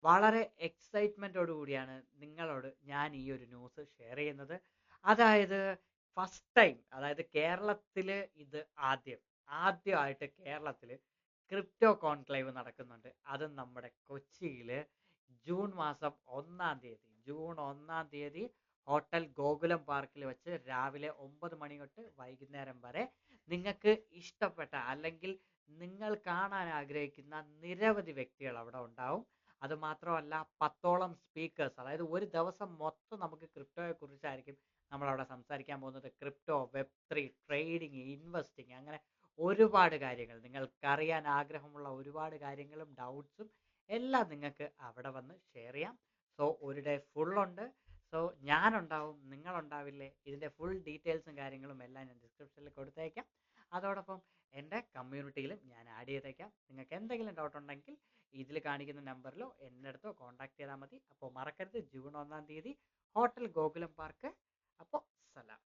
വളരെ എക്സൈറ്റ്മെന്റോട് കൂടിയാണ് നിങ്ങളോട് ഞാൻ ഈ ഒരു ന്യൂസ് ഷെയർ ചെയ്യുന്നത്. അതായത് ഫസ്റ്റ് ടൈം, അതായത് കേരളത്തില് ഇത് ആദ്യമായിട്ട് കേരളത്തില് ക്രിപ്റ്റോ കോൺക്ലേവ് നടക്കുന്നുണ്ട്. അതും നമ്മുടെ കൊച്ചിയില് ജൂൺ മാസം 1 ജൂൺ 1 ഹോട്ടൽ ഗോകുലം പാർക്കിൽ വെച്ച് രാവിലെ 9 മണി തൊട്ട് വൈകുന്നേരം വരെ നിങ്ങൾക്ക് ഇഷ്ടപ്പെട്ട അല്ലെങ്കിൽ നിങ്ങൾ കാണാൻ ആഗ്രഹിക്കുന്ന നിരവധി വ്യക്തികൾ അവിടെ ഉണ്ടാവും. അത് മാത്രമല്ല 10ഓളം സ്പീക്കേഴ്സ്, അതായത് ഒരു ദിവസം മൊത്തം നമുക്ക് ക്രിപ്റ്റോയെ കുറിച്ചായിരിക്കും നമ്മൾ അവിടെ സംസാരിക്കാൻ പോകുന്നത്. ക്രിപ്റ്റോ, വെബ് 3, ട്രേഡിങ്, ഇൻവെസ്റ്റിംഗ്, അങ്ങനെ ഒരുപാട് കാര്യങ്ങൾ, നിങ്ങൾക്ക് അറിയാൻ ആഗ്രഹമുള്ള ഒരുപാട് കാര്യങ്ങളും ഡൗട്ട്സും എല്ലാം നിങ്ങൾക്ക് അവിടെ വന്ന് ഷെയർ ചെയ്യാം. സോ ഒരു ഡേ ഫുൾ ഉണ്ട്. സോ ഞാനുണ്ടാവും, നിങ്ങളുണ്ടാവില്ലേ? ഇതിന്റെ ഫുൾ ഡീറ്റെയിൽസും കാര്യങ്ങളും എല്ലാം ഞാൻ ഡിസ്ക്രിപ്ഷനിൽ കൊടുത്തേക്കാം. അതോടൊപ്പം എൻ്റെ കമ്മ്യൂണിറ്റിയിലും ഞാൻ ആഡ് ചെയ്തേക്കാം. നിങ്ങൾക്ക് എന്തെങ്കിലും ഡൗട്ട് ഉണ്ടെങ്കിൽ ഇതിൽ കാണിക്കുന്ന നമ്പറിലോ എൻ്റെ അടുത്തോ കോൺടാക്ട് ചെയ്താൽ മതി. അപ്പോൾ മറക്കരുത്, ജൂൺ 1 ഹോട്ടൽ ഗോകുലം പാർക്ക്. അപ്പോൾ സലാം.